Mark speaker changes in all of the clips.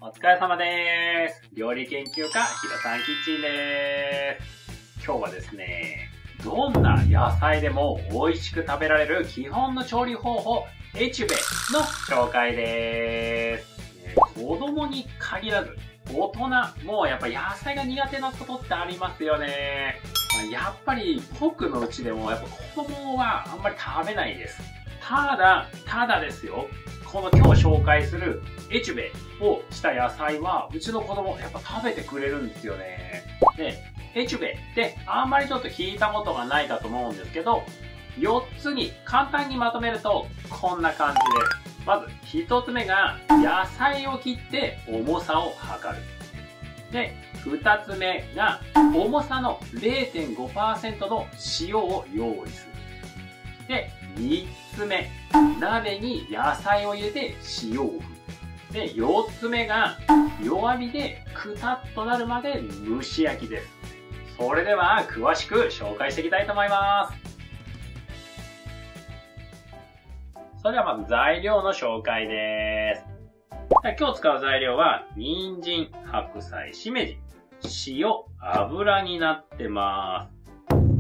Speaker 1: お疲れ様です。料理研究家、ひろさんキッチンです。今日はですね、どんな野菜でも美味しく食べられる基本の調理方法、エチュベの紹介です。子供に限らず、大人もやっぱ野菜が苦手なことってありますよね。やっぱり僕のうちでもやっぱ子供はあんまり食べないです。ただですよ。この今日紹介するエチュベをした野菜はうちの子供やっぱ食べてくれるんですよね。で、エチュベってあんまりちょっと聞いたことがないかと思うんですけど、4つに簡単にまとめるとこんな感じです。まず1つ目が野菜を切って重さを測る。で、2つ目が重さの 0.5% の塩を用意する。で、3つ目、鍋に野菜を入れて塩を振る。で、4つ目が弱火でくたっとなるまで蒸し焼きです。それでは詳しく紹介していきたいと思います。それではまず材料の紹介です。今日使う材料は人参、白菜、しめじ、塩、油になってます。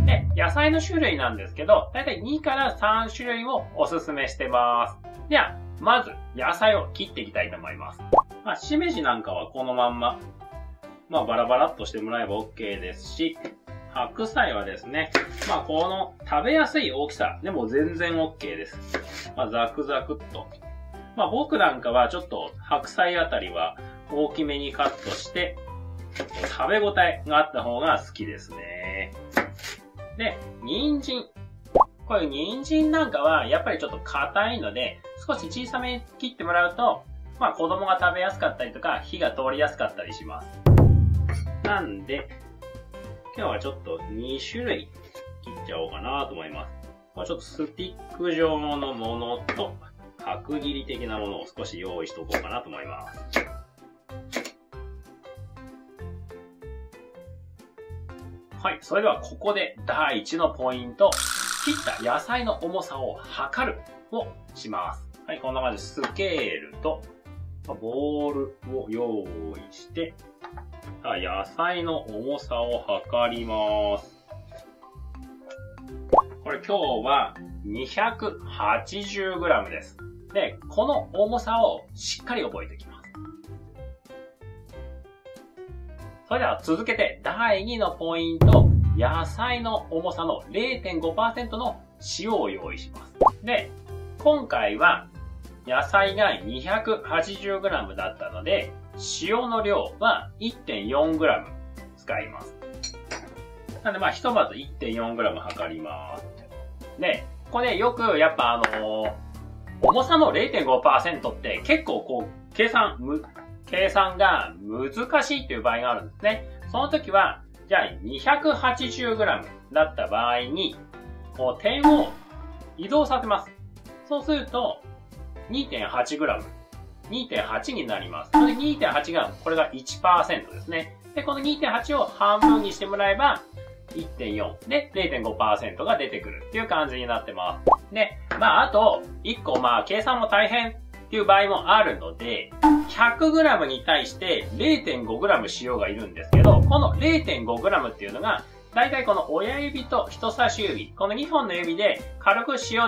Speaker 1: で、野菜の種類なんですけど、だいたい2から3種類をおすすめしてます。では、まず野菜を切っていきたいと思います。しめじなんかはこのまんま、バラバラっとしてもらえば OK ですし、白菜はですね、この食べやすい大きさでも全然 OK です。ザクザクっと。僕なんかはちょっと白菜あたりは大きめにカットして、食べ応えがあった方が好きですね。で、人参。こういう人参なんかはやっぱりちょっと硬いので、少し小さめに切ってもらうと、子供が食べやすかったりとか、火が通りやすかったりします。なんで、今日はちょっと2種類切っちゃおうかなと思います。ちょっとスティック状のものと、角切り的なものを少し用意しておこうかなと思います。はい、それではここで第1のポイント、切った野菜の重さを測るをします。はい、こんな感じでスケールとボールを用意して、野菜の重さを測ります。これ今日は 280g です。で、この重さをしっかり覚えておきます。それでは続けて第2のポイント、野菜の重さの 0.5% の塩を用意します。で、今回は野菜が 280g だったので、塩の量は 1.4g 使います。なのでひとまず 1.4g 測ります。で、これよくやっぱ重さの 0.5% って結構計算が難しいっていう場合があるんですね。その時は、じゃあ 280g だった場合に、点を移動させます。そうすると、2.8g、2.8 になります。それで 2.8g、これが 1% ですね。で、この 2.8 を半分にしてもらえば、1.4 で 0.5% が出てくるっていう感じになってます。で、あと、1個計算も大変っていう場合もあるので、100g に対して 0.5g 塩がいるんですけど、この 0.5g っていうのが、だいたいこの親指と人差し指、この2本の指で軽く塩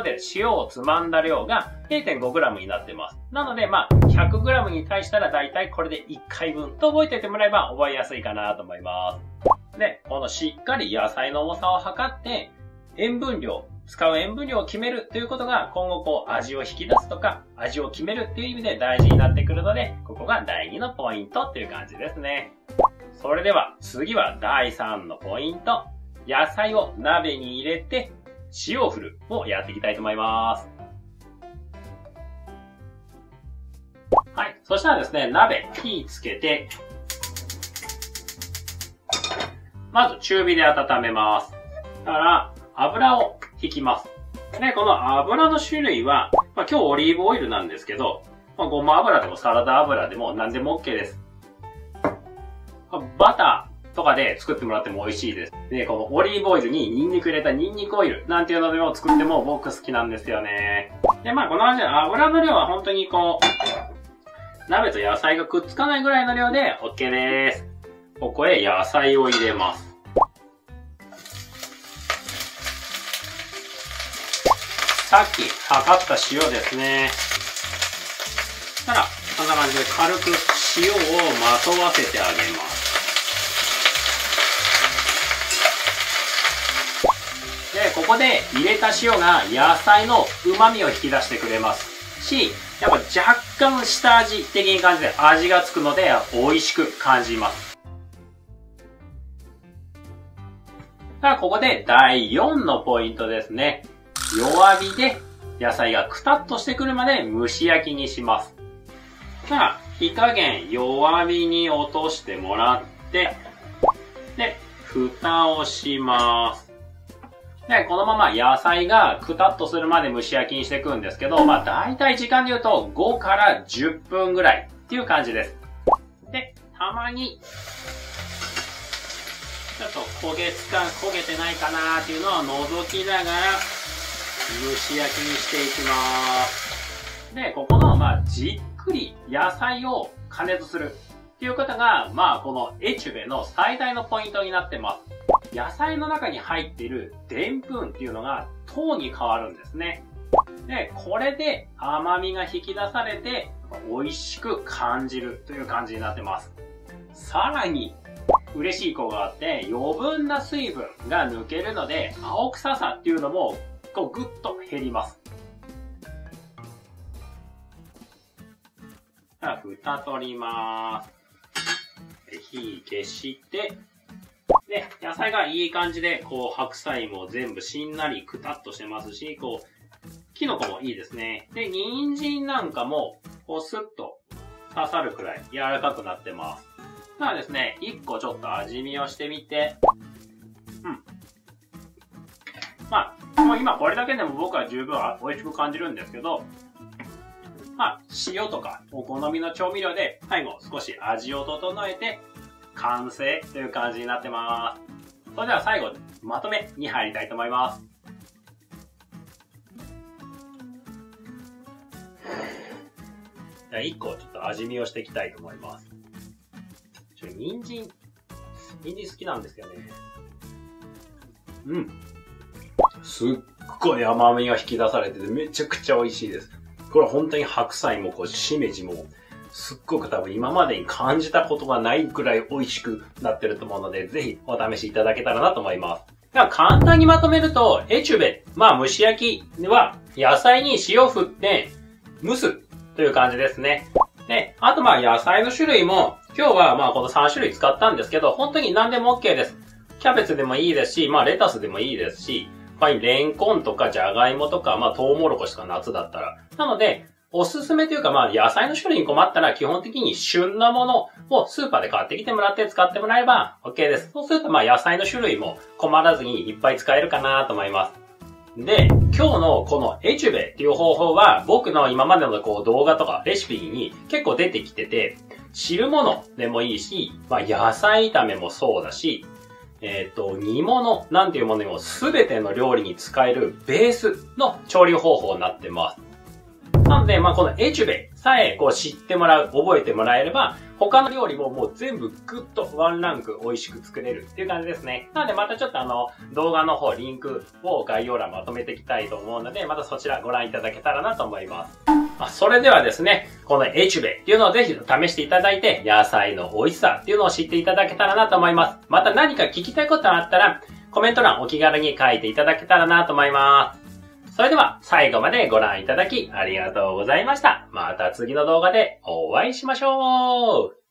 Speaker 1: をつまんだ量が 0.5g になってます。なので100g に対したらだいたいこれで1回分と覚えておいてもらえば覚えやすいかなと思います。で、このしっかり野菜の重さを測って、使う塩分量を決めるということが今後味を引き出すとか味を決めるっていう意味で大事になってくるので、ここが第2のポイントっていう感じですね。それでは次は第3のポイント、野菜を鍋に入れて塩を振るをやっていきたいと思います。はい、そしたらですね、鍋火つけて、まず中火で温めます。だから油を引きます。で、この油の種類は、今日オリーブオイルなんですけど、ごま油でもサラダ油でも何でも OK です。バターとかで作ってもらっても美味しいです。で、このオリーブオイルにニンニク入れたニンニクオイルなんていうのでも作っても僕好きなんですよね。で、この感じで油の量は本当に鍋と野菜がくっつかないぐらいの量で OK です。ここへ野菜を入れます。さっき測った塩ですね。そしたら、こんな感じで軽く塩をまとわせてあげます。で、ここで入れた塩が野菜の旨味を引き出してくれますし、やっぱ若干下味的に感じで味がつくので美味しく感じます。さあ、ここで第4のポイントですね。弱火で野菜がくたっとしてくるまで蒸し焼きにします。さあ、火加減弱火に落としてもらって、で、蓋をします。で、このまま野菜がくたっとするまで蒸し焼きにしていくんですけど、だいたい時間で言うと5から10分ぐらいっていう感じです。で、たまに、ちょっと焦げてないかなーっていうのを覗きながら、蒸し焼きにしていきます。で、ここの、じっくり野菜を加熱するっていうことが、このエチュベの最大のポイントになってます。野菜の中に入っているでんぷんっていうのが糖に変わるんですね。で、これで甘みが引き出されて、美味しく感じるという感じになってます。さらに、嬉しい効果があって、余分な水分が抜けるので、青臭さっていうのもぐっと減ります。蓋取ります。火消して、で、野菜がいい感じで、白菜も全部しんなりくたっとしてますし、キノコもいいですね。で、人参なんかも、スッと刺さるくらい柔らかくなってます。ただですね、1個ちょっと味見をしてみて、もう今これだけでも僕は十分美味しく感じるんですけど、塩とかお好みの調味料で最後少し味を整えて完成という感じになってます。それでは最後、まとめに入りたいと思います。じゃあ1個ちょっと味見をしていきたいと思います。人参好きなんですよね。すっごい甘みが引き出されててめちゃくちゃ美味しいです。これ本当に白菜もしめじもすっごく多分今までに感じたことがないくらい美味しくなってると思うので、ぜひお試しいただけたらなと思います。では簡単にまとめると、エチュベ、蒸し焼きは野菜に塩振って蒸すという感じですね。で、あと野菜の種類も今日はこの3種類使ったんですけど、本当に何でも OK です。キャベツでもいいですし、レタスでもいいですし、レンコンとかジャガイモとか、トウモロコシとか夏だったら。なので、おすすめというか野菜の種類に困ったら基本的に旬なものをスーパーで買ってきてもらって使ってもらえば OK です。そうすると野菜の種類も困らずにいっぱい使えるかなと思います。で、今日のこのエチュベっていう方法は僕の今までの動画とかレシピに結構出てきてて、汁物でもいいし、野菜炒めもそうだし、煮物なんていうものにも全ての料理に使えるベースの調理方法になってます。なので、このエチュベさえ知ってもらう、覚えてもらえれば、他の料理ももう全部ぐっとワンランク美味しく作れるっていう感じですね。なのでまたちょっと動画の方リンクを概要欄まとめていきたいと思うので、またそちらご覧いただけたらなと思います。それではですね、このエチュベっていうのをぜひ試していただいて、野菜の美味しさっていうのを知っていただけたらなと思います。また何か聞きたいことがあったら、コメント欄お気軽に書いていただけたらなと思います。それでは最後までご覧いただきありがとうございました。また次の動画でお会いしましょう。